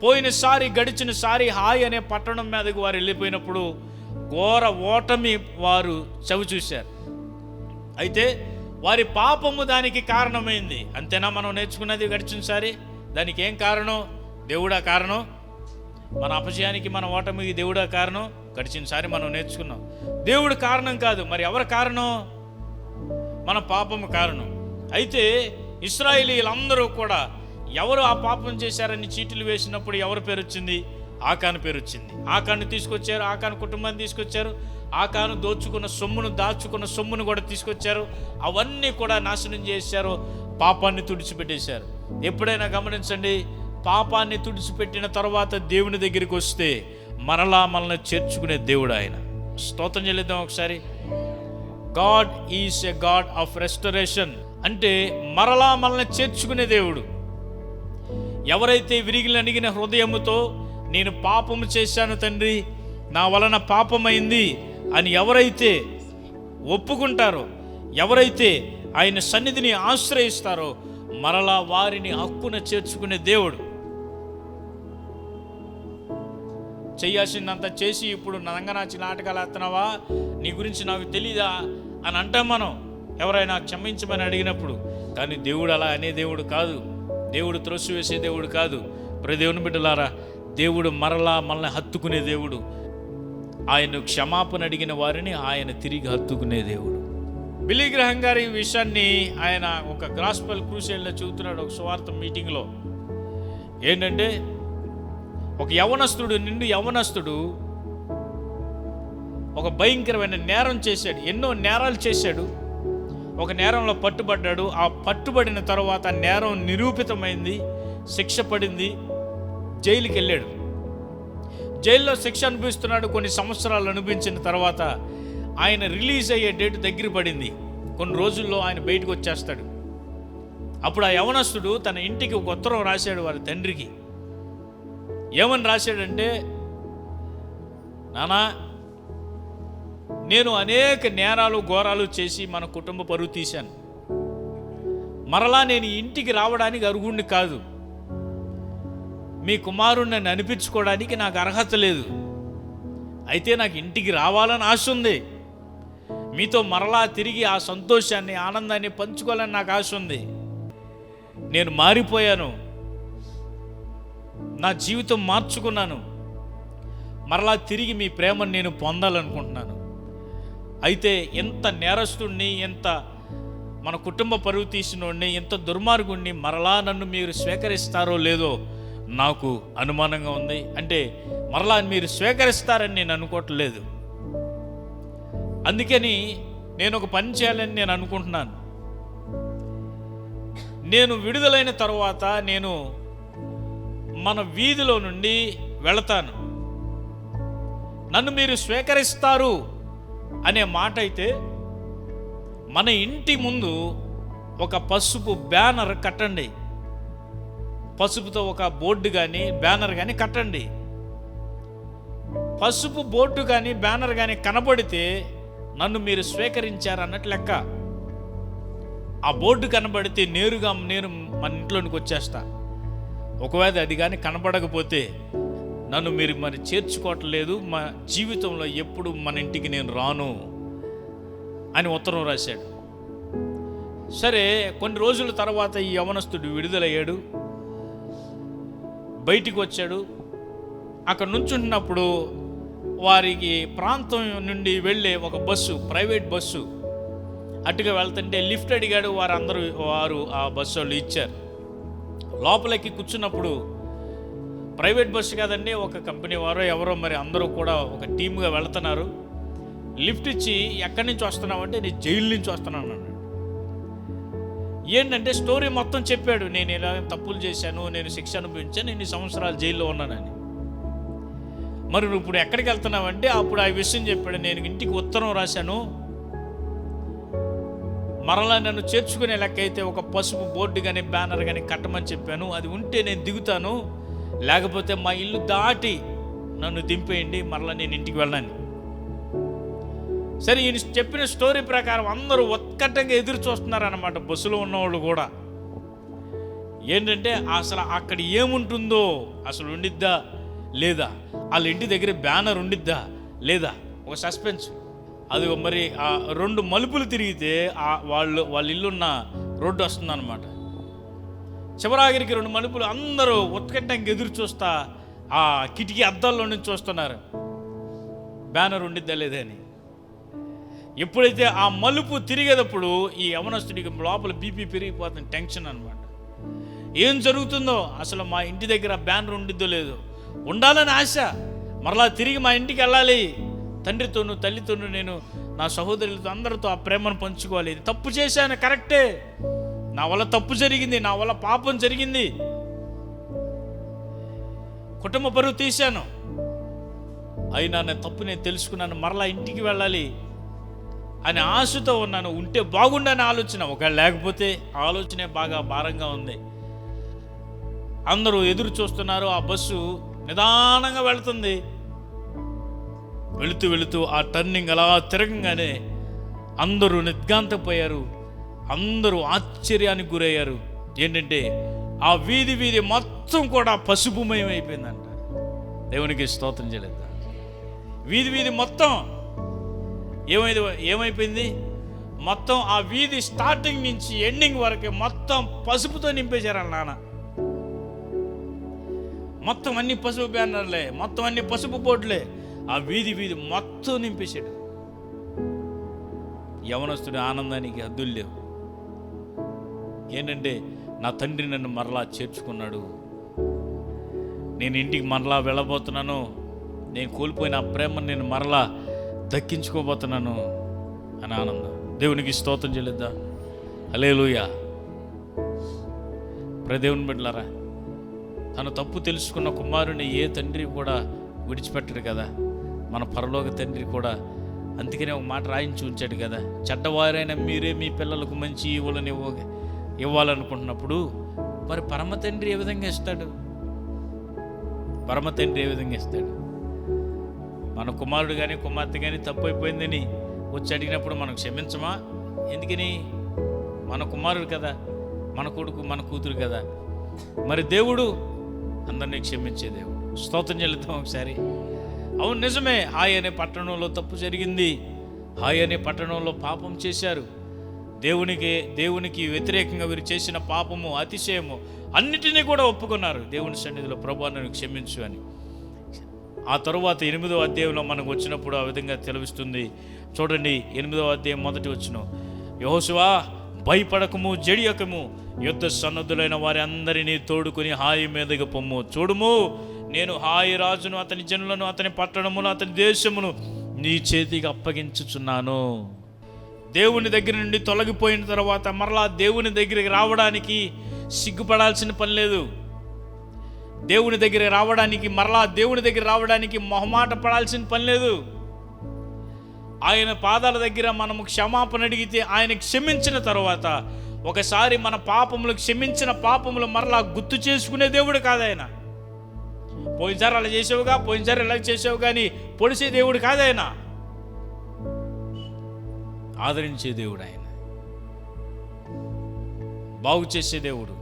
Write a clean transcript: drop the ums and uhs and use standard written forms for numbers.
పోయినసారి గడిచినసారి హాయ్ అనే పట్టణం మీదకి వారు వెళ్ళిపోయినప్పుడు ఘోర ఓటమి వారు చవి చూశారు. అయితే వారి పాపము దానికి కారణమైంది. అంతేనా మనం నేర్చుకున్నది గడిచినసారి? దానికి ఏం కారణం? దేవుడా కారణం? మన అపజయానికి, మన ఓటమికి దేవుడా కారణం? గడిచినసారి మనం నేర్చుకున్నాం. దేవుడు కారణం కాదు, మరి ఎవరు కారణం? మన పాపము కారణం. అయితే ఇశ్రాయేలీయులందరూ కూడా ఎవరు ఆ పాపం చేశారని చీటీలు వేసినప్పుడు ఎవరి పేరు వచ్చింది? ఆకాను పేరు వచ్చింది. ఆకాను తీసుకొచ్చారు, ఆకాను కుటుంబాన్ని తీసుకొచ్చారు, ఆకాను దాచుకున్న సొమ్మును కూడా తీసుకొచ్చారు. అవన్నీ కూడా నాశనం చేశారు, పాపాన్ని తుడిచిపెట్టేశారు. ఎప్పుడైనా గమనించండి, పాపాన్ని తుడిచిపెట్టిన తర్వాత దేవుని దగ్గరికి వస్తే మరలా మనల్ని చేర్చుకునే దేవుడు ఆయన. స్తోత్రం చెల్లిద్దాం ఒకసారి. God is a God of restoration. అంటే మరలా మనల్ని చేర్చుకునే దేవుడు. ఎవరైతే విరిగిన అణిగిన హృదయముతో నేను పాపము చేశాను తండ్రి, నా వలన పాపమైంది అని ఎవరైతే ఒప్పుకుంటారో, ఎవరైతే ఆయన సన్నిధిని ఆశ్రయిస్తారో, మరలా వారిని హక్కున చేర్చుకునే దేవుడు. చేయాల్సిందంతా చేసి ఇప్పుడు నంగనాచి నాటకాలు ఆడుతున్నావా, నీ గురించి నాకు తెలీదా అని అంటాం మనం ఎవరైనా క్షమించమని అడిగినప్పుడు. కానీ దేవుడు అలా అనే దేవుడు కాదు. దేవుడు త్రోసివేసే దేవుడు కాదు. దేవుని బిడ్డలారా, దేవుడు మరలా మనల్ని హత్తుకునే దేవుడు. ఆయన క్షమాపణ అడిగిన వారిని ఆయన తిరిగి హత్తుకునే దేవుడు. బిల్లీ గ్రహం గారి ఈ విషయాన్ని ఆయన ఒక గాస్పెల్ క్రూసేడ్లో చెబుతున్నాడు ఒక సువార్త మీటింగ్లో. ఏంటంటే, ఒక నిండు యవనస్తుడు ఒక భయంకరమైన నేరం చేశాడు. ఎన్నో నేరాలు చేశాడు. ఒక నేరంలో పట్టుబడ్డాడు. ఆ పట్టుబడిన తర్వాత నేరం నిరూపితమైంది, శిక్ష పడింది, జైలుకి వెళ్ళాడు. జైల్లో శిక్ష అనుభవిస్తున్నాడు. కొన్ని సంవత్సరాలు అనుభవించిన తర్వాత ఆయన రిలీజ్ అయ్యే డేట్ దగ్గర పడింది. కొన్ని రోజుల్లో ఆయన బయటకు వచ్చేస్తాడు. అప్పుడు ఆ యవనస్తుడు తన ఇంటికి ఒక ఉత్తరం రాశాడు వారి తండ్రికి. ఏమని రాశాడంటే, నానా, నేను అనేక నేరాలు ఘోరాలు చేసి మన కుటుంబ పరువు తీశాను. మరలా నేను ఇంటికి రావడానికి అర్హుణ్ణి కాదు. మీ కుమారుణ్ణి నన్ను అనిపించుకోవడానికి నాకు అర్హత లేదు. అయితే నాకు ఇంటికి రావాలని ఆశ ఉంది. మీతో మరలా తిరిగి ఆ సంతోషాన్ని, ఆనందాన్ని పంచుకోవాలని నాకు ఆశ ఉంది. నేను మారిపోయాను, నా జీవితం మార్చుకున్నాను. మరలా తిరిగి మీ ప్రేమను నేను పొందాలనుకుంటున్నాను. అయితే ఎంత నేరస్తుడిని, ఎంత మన కుటుంబ పరువు తీసినోడిని, ఎంత దుర్మార్గుడిని మరలా నన్ను మీరు స్వీకరిస్తారో లేదో నాకు అనుమానంగా ఉంది. అంటే మరలా మీరు స్వీకరిస్తారని నేను అనుకోవట్లేదు. అందుకని నేను ఒక పని చేయాలని నేను అనుకుంటున్నాను. నేను విడుదలైన తర్వాత నేను మన వీధిలో నుండి వెళతాను. నన్ను మీరు స్వీకరిస్తారు అనే మాట అయితే మన ఇంటి ముందు ఒక పసుపు బ్యానర్ కట్టండి. పసుపుతో ఒక బోర్డు కానీ బ్యానర్ కానీ కట్టండి. పసుపు బోర్డు కానీ బ్యానర్ కానీ కనబడితే నన్ను మీరు స్వీకరించారన్నట్టు లెక్క. ఆ బోర్డు కనబడితే నేరుగా నేను మన ఇంట్లోనికి వచ్చేస్తా. ఒకవేళ అది కానీ కనబడకపోతే నన్ను మీరు మరి చేర్చుకోవట్లేదు, మా జీవితంలో ఎప్పుడు మన ఇంటికి నేను రాను అని ఉత్తరం రాశాడు. సరే, కొన్ని రోజుల తర్వాత ఈ యవనస్తుడు విడుదలయ్యాడు, బయటికి వచ్చాడు. అక్కడ నుంచుంటున్నప్పుడు వారికి ప్రాంతం నుండి వెళ్ళే ఒక బస్సు, ప్రైవేట్ బస్సు అటుగా వెళ్తుంటే లిఫ్ట్ అడిగాడు. వారు ఆ బస్సు వాళ్ళు ఇచ్చారు. లోపలికి కూర్చున్నప్పుడు, ప్రైవేట్ బస్సు కాదండి, ఒక కంపెనీ వారో ఎవరో మరి అందరూ కూడా ఒక టీమ్గా వెళ్తున్నారు. లిఫ్ట్ ఇచ్చి ఎక్కడి నుంచి వస్తున్నామంటే నేను జైలు నుంచి వస్తున్నాను అన్నాడు. ఏంటంటే స్టోరీ మొత్తం చెప్పాడు. నేను ఇలా తప్పులు చేశాను, నేను శిక్ష అనుభవించాను, ఇన్ని సంవత్సరాలు జైల్లో ఉన్నానని. మరి నువ్వు ఇప్పుడు ఎక్కడికి వెళ్తున్నావంటే అప్పుడు ఆ విషయం చెప్పాడు. నేను ఇంటికి ఉత్తరం రాశాను, మరలా నన్ను చేర్చుకునే లెక్క అయితే ఒక పసుపు బోర్డు కానీ బ్యానర్ కానీ కట్టమని చెప్పాను. అది ఉంటే నేను దిగుతాను, లేకపోతే మా ఇల్లు దాటి నన్ను దింపేయండి, మరలా నేను ఇంటికి వెళ్ళాను. సరే, ఈయన చెప్పిన స్టోరీ ప్రకారం అందరూ ఉత్కంఠంగా ఎదురు చూస్తున్నారన్నమాట, బస్సులో ఉన్నవాళ్ళు కూడా. ఏంటంటే అసలు అక్కడ ఏముంటుందో అసలు ఉండిద్దా లేదా, వాళ్ళ ఇంటి దగ్గర బ్యానర్ ఉండిద్దా లేదా, ఒక సస్పెన్స్. అది మరి ఆ 2 మలుపులు తిరిగితే వాళ్ళ ఇల్లున్న రోడ్డు వస్తుందన్నమాట. చివరాగిరికి 2 మలుపులు అందరూ ఉత్కంఠంగా ఎదురు చూస్తా ఆ కిటికీ అద్దాల్లో నుంచి చూస్తున్నారు బ్యానర్ ఉండిద్దా లేదా అని. ఎప్పుడైతే ఆ మలుపు తిరిగేటప్పుడు ఈ యవనస్తుడికి లోపల బీపీ పెరిగిపోతుంది, టెన్షన్ అనమాట. ఏం జరుగుతుందో, అసలు మా ఇంటి దగ్గర బ్యానర్ ఉండిద్దో లేదో, ఉండాలని ఆశ, మరలా తిరిగి మా ఇంటికి వెళ్ళాలి, తండ్రితోనూ తల్లితోనూ నేను నా సహోదరులతో అందరితో ఆ ప్రేమను పంచుకోవాలి. తప్పు చేశాను, కరెక్టే, నా వల్ల తప్పు జరిగింది, నా వల్ల పాపం జరిగింది, కుటుంబ పరువు తీశాను, అయినా నేను తప్పు నేను తెలుసుకున్నాను, మరలా ఇంటికి వెళ్ళాలి అని ఆశతో ఉన్నాను. ఉంటే బాగుండని ఆలోచన, ఒకవేళ లేకపోతే ఆలోచనే బాగా భారంగా ఉంది. అందరూ ఎదురు చూస్తున్నారు. ఆ బస్సు నిదానంగా వెళుతుంది. వెళుతూ వెళుతూ ఆ టర్నింగ్ అలా తిరగంగానే అందరూ నిర్ఘాంతపోయారు, అందరూ ఆశ్చర్యానికి గురయ్యారు. ఏంటంటే ఆ వీధి మొత్తం కూడా పసుపుమయం అయిపోయిందంట. దేవునికి స్తోత్రం చేయలేదు. వీధి మొత్తం ఏమైపోయింది, మొత్తం ఆ వీధి స్టార్టింగ్ నుంచి ఎండింగ్ వరకు మొత్తం పసుపుతో నింపేశారు వాళ్ళ నాన్న. మొత్తం అన్ని పసుపు బ్యానర్లే, మొత్తం అన్ని పసుపు బోర్డులే, ఆ వీధి మొత్తం నింపేశాడు. యవనస్తుడి ఆనందానికి హద్దులు లేవు. ఏంటంటే నా తండ్రి నన్ను మరలా చేర్చుకున్నాడు, నేను ఇంటికి మరలా వెళ్ళబోతున్నాను, నేను కోల్పోయిన ఆ ప్రేమను నేను మరలా దక్కించుకోబోతున్నాను అని ఆనందం. దేవునికి స్తోత్రం చెల్లిద్దా? హల్లెలూయా. దేవుని బిడ్డలారా, తను తప్పు తెలుసుకున్న కుమారుని ఏ తండ్రి కూడా విడిచిపెట్టడు కదా. మన పరలోక తండ్రి కూడా అందుకనే ఒక మాట రాయించి ఉంచాడు కదా, చెడ్డవారైన మీరే మీ పిల్లలకు మంచి ఈవులను ఇవ్వాలనుకుంటున్నప్పుడు మరి పరమ తండ్రి ఏ విధంగా ఇస్తాడు? పరమ తండ్రి ఏ విధంగా ఇస్తాడు? మన కుమారుడు కానీ కుమార్తె కానీ తప్పు అయిపోయిందని వచ్చి అడిగినప్పుడు మనం క్షమించమా? ఎందుకని? మన కుమారుడు కదా, మన కొడుకు, మన కూతురు కదా. మరి దేవుడు అందరినీ క్షమించే దేవుడు. స్తోత్రం చెల్లిద్దాం ఒకసారి. అవును, నిజమే, హాయ్ అనే పట్టణంలో తప్పు జరిగింది, హాయ్ అనే పట్టణంలో పాపం చేశారు. దేవునికి వ్యతిరేకంగా వీరు చేసిన పాపము, అతిశయము అన్నిటినీ కూడా ఒప్పుకున్నారు. దేవుని సన్నిధిలో ప్రభువా నన్ను క్షమించు అని. ఆ తరువాత 8వ అధ్యాయంలో మనకు వచ్చినప్పుడు ఆ విధంగా తెలుస్తుంది. చూడండి, 8వ అధ్యాయం 1వ వచనం. యెహోషువా, భయపడకము, జడియకము, యుద్ధ సన్నద్ధులైన వారి అందరినీ తోడుకుని హాయి మీదకి పొమ్ము. చూడుము, నేను హాయి రాజును, అతని జనులను, అతని పట్టణమును, అతని దేశమును నీ చేతికి అప్పగించుచున్నాను. దేవుని దగ్గర నుండి తొలగిపోయిన తర్వాత మరలా దేవుని దగ్గరికి రావడానికి సిగ్గుపడాల్సిన పని లేదు. దేవుని దగ్గర రావడానికి, మరలా దేవుని దగ్గర రావడానికి మొహమాట పడాల్సిన పని లేదు. ఆయన పాదాల దగ్గర మనము క్షమాపణ అడిగితే ఆయన క్షమించిన తర్వాత ఒకసారి మన పాపములు, క్షమించిన పాపములు మరలా గుర్తు చేసుకునే దేవుడు కాదు ఆయన. పోయినసారి అలా చేసావుగా, పోయినసారి ఇలా చేసావు కానీ పొడిసే దేవుడు కాదు ఆయన. ఆదరించే దేవుడు ఆయన, బాగు చేసే దేవుడు.